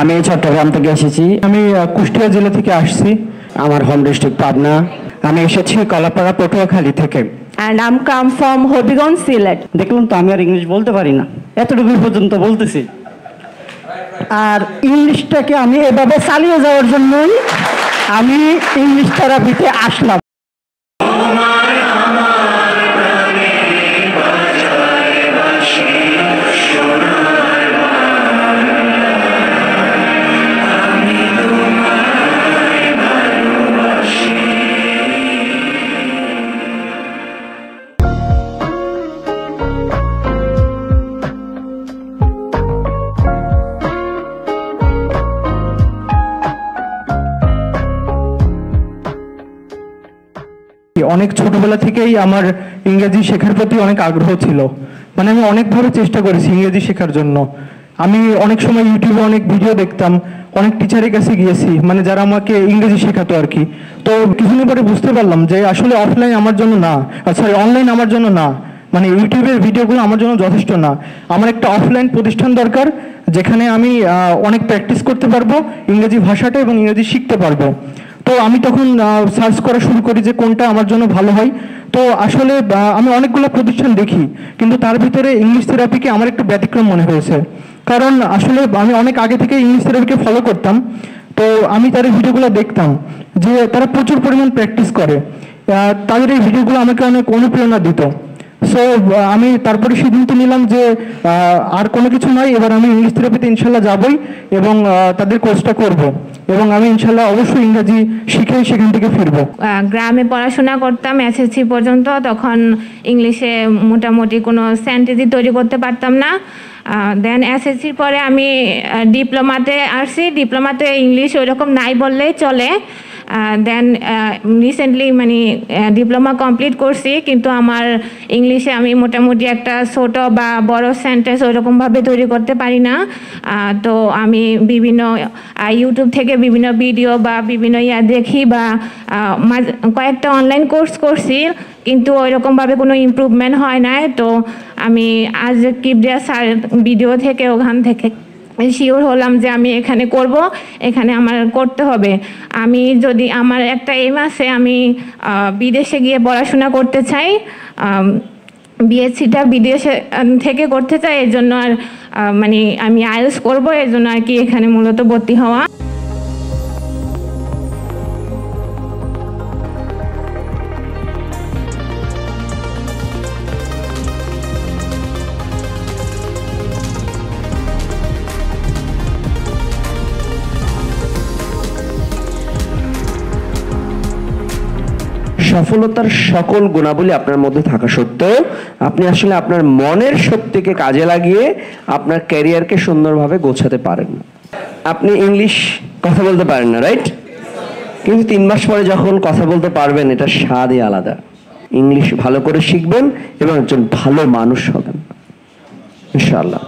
আমি চট্টগ্রাম থেকে এসেছি। আমি কুষ্টিয়া জেলা থেকে আসছি। আমার হোম ডিস্ট্রিক্ট পাবনা। আমি এসেছি কলাপাড়া পটুয়াখালী থেকে। And I'm come from Hobigons, Sylhet. দেখলাম তো আমি আর ইংলিশ বলতে পারি না, এতটুকু পর্যন্ত বলতেছি। আর ইংলিশটাকে আমি এভাবে চালিয়ে যাওয়ার জন্যই আমি ইংলিশ থেরাপিতে আসলাম। অনেক ছোটবেলা থেকেই আমার ইংরেজি শেখার প্রতি অনেক আগ্রহ ছিল। মানে আমি অনেকভাবে চেষ্টা করেছি ইংরেজি শেখার জন্য। আমি অনেক সময় ইউটিউবে অনেক ভিডিও দেখতাম, অনেক টিচারের কাছে গিয়েছি, মানে যারা আমাকে ইংরেজি শেখাতো আর কি। তো কিছুদিন পরে বুঝতে পারলাম যে আসলে অফলাইন আমার জন্য না, সরি অনলাইন আমার জন্য না, মানে ইউটিউবের ভিডিওগুলো আমার জন্য যথেষ্ট না। আমার একটা অফলাইন প্রতিষ্ঠান দরকার, যেখানে আমি অনেক প্র্যাকটিস করতে পারবো ইংরেজি ভাষাটা এবং ইংরেজি শিখতে পারবো। তো আমি তখন সার্চ করা শুরু করি যে কোনটা আমার জন্য ভালো হয়। তো আসলে আমি অনেকগুলো প্রতিষ্ঠান দেখি, কিন্তু তার ভিতরে ইংলিশ থেরাপিকে আমার একটু ব্যতিক্রম মনে হয়েছে। কারণ আসলে আমি অনেক আগে থেকে ইংলিশ থেরাপিকে ফলো করতাম। তো আমি তাদের ভিডিওগুলো দেখতাম যে তারা প্রচুর পরিমাণ প্র্যাকটিস করে। তাদের এই ভিডিওগুলো আমাকে অনেক অনুপ্রেরণা দিত। সো আমি তারপরে সিদ্ধান্ত নিলাম যে আর কোনো কিছু নয়, এবার আমি ইংলিশ থেরাপিতে ইনশাল্লাহ যাবই এবং তাদের কোর্সটা করব, এবং আমি ইনশাল্লাহ অবশ্যই ইংরেজি শিখেই সেখান থেকে ফিরবো। গ্রামে পড়াশোনা করতাম এসএসসি পর্যন্ত, তখন ইংলিশে মোটামুটি কোনো সেন্টেন্সই তৈরি করতে পারতাম না। দেন এসএসসির পরে আমি ডিপ্লোমাতে আসছি। ডিপ্লোমাতে ইংলিশ ওইরকম নাই বললেই চলে। দেন রিসেন্টলি মানে ডিপ্লোমা কমপ্লিট করছি, কিন্তু আমার ইংলিশে আমি মোটামুটি একটা ছোট বা বড় সেন্টেন্স ওইরকমভাবে তৈরি করতে পারি না। তো আমি বিভিন্ন ইউটিউব থেকে বিভিন্ন ভিডিও বা বিভিন্ন দেখি বা কয়েকটা অনলাইন কোর্স করছি, কিন্তু ওইরকমভাবে কোনো ইমপ্রুভমেন্ট হয় না। তো আমি আজ কিবরিয়া স্যার ভিডিও থেকে ওখান থেকে শিওর হলাম যে আমি এখানে করব, এখানে আমার করতে হবে। আমি যদি আমার একটা এম আছে, আমি বিদেশে গিয়ে পড়াশোনা করতে চাই, বিএসসিটা বিদেশে থেকে করতে চাই। এর জন্য আর মানে আমি আইএলটিএস করব, এর জন্য আর কি এখানে মূলত ভর্তি হওয়া। সফলতার সকল গুণাবলী আপনার মধ্যে থাকা সত্ত্বেও আপনি আসলে আপনার মনের শক্তিকে কাজে লাগিয়ে আপনার ক্যারিয়ারকে সুন্দরভাবে গোছাতে পারেন না। আপনি ইংলিশ কথা বলতে পারেন না, রাইট? কিন্তু 3 মাস পরে যখন কথা বলতে পারবেন, এটা স্বাদই আলাদা। ইংলিশ ভালো করে শিখবেন এবং একজন ভালো মানুষ হবেন ইনশাআল্লাহ।